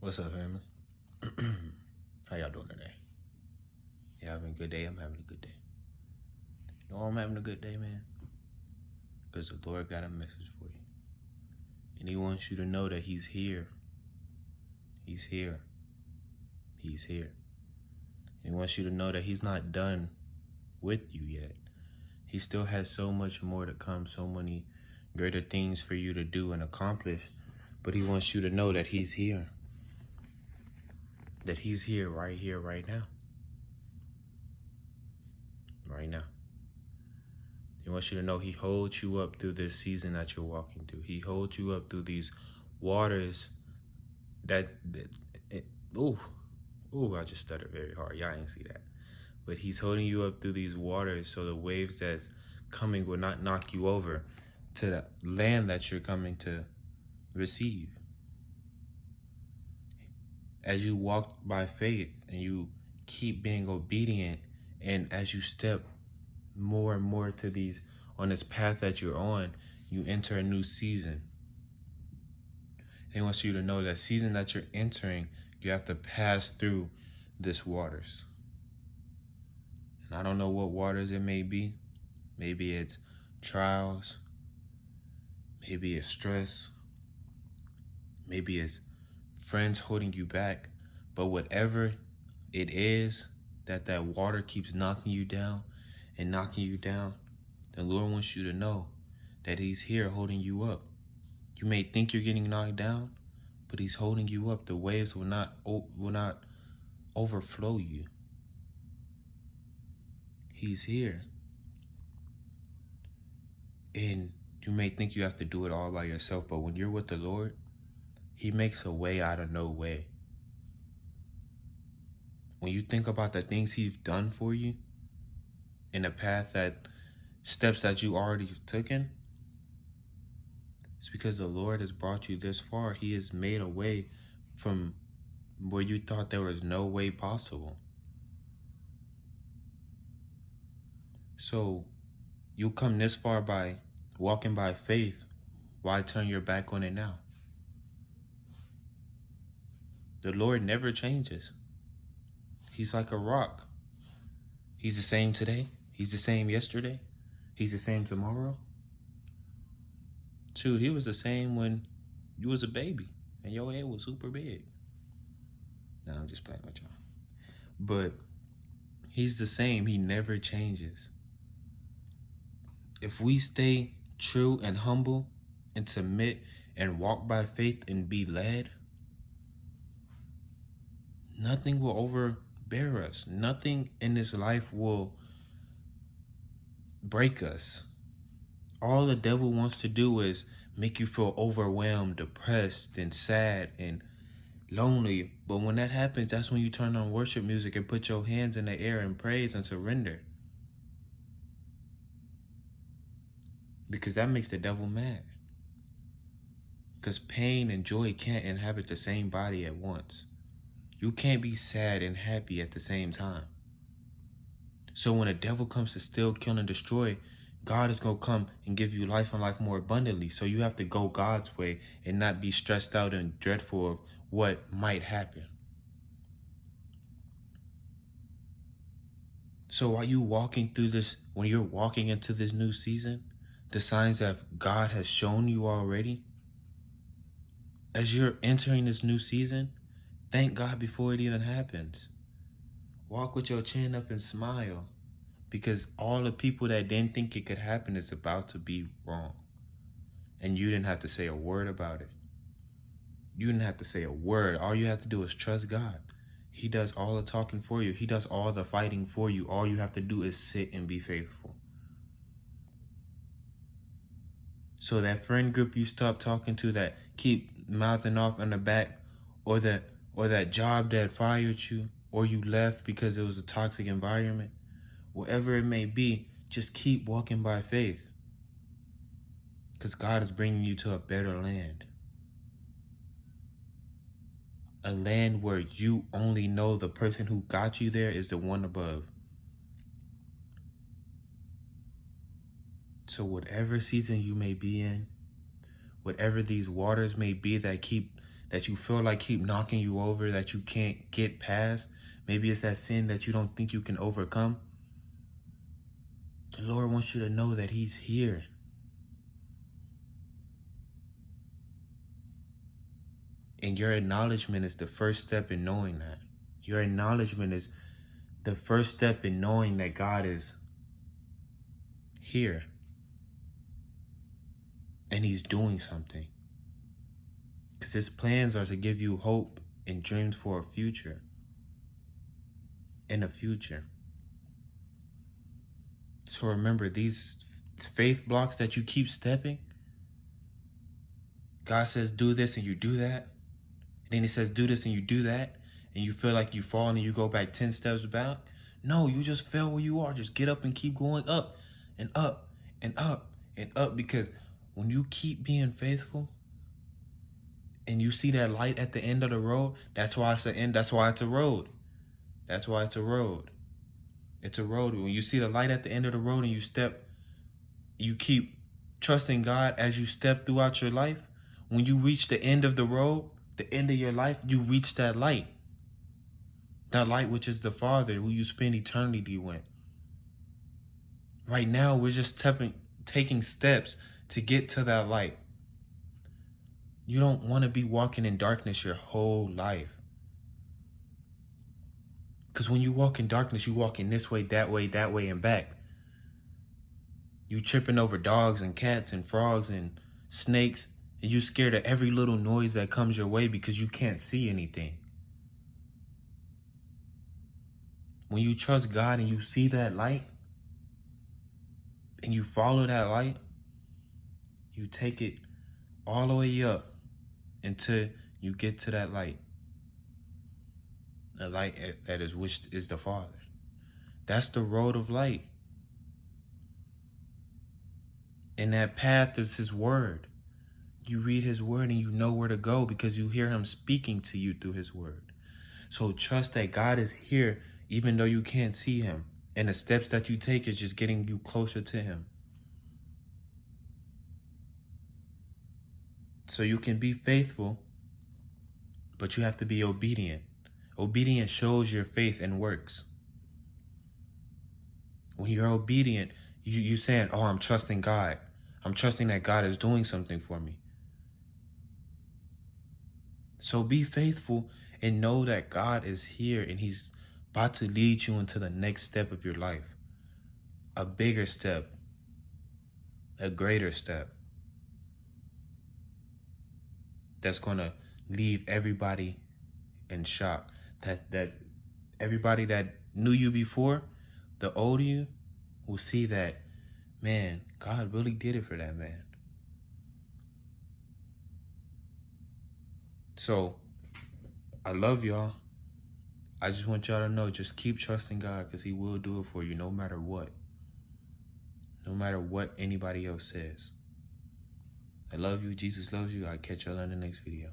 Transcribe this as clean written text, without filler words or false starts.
What's up, family? How y'all doing today? You having a good day? I'm having a good day. You know I'm having a good day, man? Because the Lord got a message for you. And He wants you to know that He's here. He's here. He's here. He wants you to know that He's not done with you yet. He still has so much more to come, so many greater things for you to do and accomplish. But He wants you to know that He's here. That He's here, right now. Right now. He wants you to know He holds you up through this season that you're walking through. He holds you up through these waters I just stuttered very hard. Y'all ain't see that. But He's holding you up through these waters so the waves that's coming will not knock you over to the land that you're coming to receive. As you walk by faith and you keep being obedient, and as you step more and more to these on this path that you're on, you enter a new season. He wants you to know that season that you're entering, you have to pass through this waters. And I don't know what waters it may be. Maybe it's trials. Maybe it's stress. Maybe it's friends holding you back. But whatever it is that water keeps knocking you down and knocking you down, the Lord wants you to know that He's here holding you up. You may think you're getting knocked down, but He's holding you up. The waves will not overflow you. He's here. And you may think you have to do it all by yourself, but when you're with the Lord, He makes a way out of no way. When you think about the things He's done for you in the path steps that you already taken, it's because the Lord has brought you this far. He has made a way from where you thought there was no way possible. So you come this far by walking by faith. Why turn your back on it now? The Lord never changes. He's like a rock. He's the same today. He's the same yesterday. He's the same tomorrow. Shoot, He was the same when you was a baby and your head was super big. No, I'm just playing with y'all. But He's the same. He never changes. If we stay true and humble and submit and walk by faith and be led, nothing will overbear us. Nothing in this life will break us. All the devil wants to do is make you feel overwhelmed, depressed, and sad, and lonely. But when that happens, that's when you turn on worship music and put your hands in the air and praise and surrender. Because that makes the devil mad. Because pain and joy can't inhabit the same body at once. You can't be sad and happy at the same time. So when the devil comes to steal, kill, and destroy, God is going to come and give you life and life more abundantly. So you have to go God's way and not be stressed out and dreadful of what might happen. So while you walking through this, when you're walking into this new season, the signs that God has shown you already, as you're entering this new season, thank God before it even happens. Walk with your chin up and smile, because all the people that didn't think it could happen is about to be wrong. And you didn't have to say a word about it. You didn't have to say a word. All you have to do is trust God. He does all the talking for you. He does all the fighting for you. All you have to do is sit and be faithful. So that friend group you stop talking to that keep mouthing off in the back, or that job that fired you, or you left because it was a toxic environment, whatever it may be, just keep walking by faith. Because God is bringing you to a better land. A land where you only know the person who got you there is the one above. So whatever season you may be in, whatever these waters may be that that you feel like keep knocking you over, that you can't get past. Maybe it's that sin that you don't think you can overcome. The Lord wants you to know that he's here. And your acknowledgement is the first step in knowing that. Your acknowledgement is the first step in knowing that God is here. And he's doing something. Because his plans are to give you hope and dreams for a future. In a future. So remember, these faith blocks that you keep stepping, God says do this and you do that. And then he says do this and you do that. And you feel like you fall and you go back 10 steps back. No, you just fell where you are. Just get up and keep going up and up and up and up. Because when you keep being faithful and you see that light at the end of the road, that's why it's an end. That's why it's a road. That's why it's a road. It's a road. When you see the light at the end of the road and you step, you keep trusting God as you step throughout your life. When you reach the end of the road, the end of your life, you reach that light. That light which is the Father, who you spend eternity with. Right now, we're just taking steps to get to that light. You don't want to be walking in darkness your whole life. Because when you walk in darkness, you walk in this way, that way, and back. You tripping over dogs and cats and frogs and snakes, and you scared of every little noise that comes your way because you can't see anything. When you trust God and you see that light, and you follow that light, you take it all the way up until you get to that light. The light that is which is the Father. That's the road of light. And that path is his word. You read his word and you know where to go because you hear him speaking to you through his word. So trust that God is here even though you can't see him. And the steps that you take is just getting you closer to him. So you can be faithful, but you have to be obedient. Obedience shows your faith and works. When you're obedient, you saying, oh, I'm trusting God. I'm trusting that God is doing something for me. So be faithful and know that God is here and he's about to lead you into the next step of your life. A bigger step. A greater step. That's going to leave everybody in shock. That everybody that knew you before, the old you, will see that, man, God really did it for that man. So, I love y'all. I just want y'all to know, just keep trusting God because he will do it for you no matter what. No matter what anybody else says. I love you. Jesus loves you. I'll catch y'all in the next video.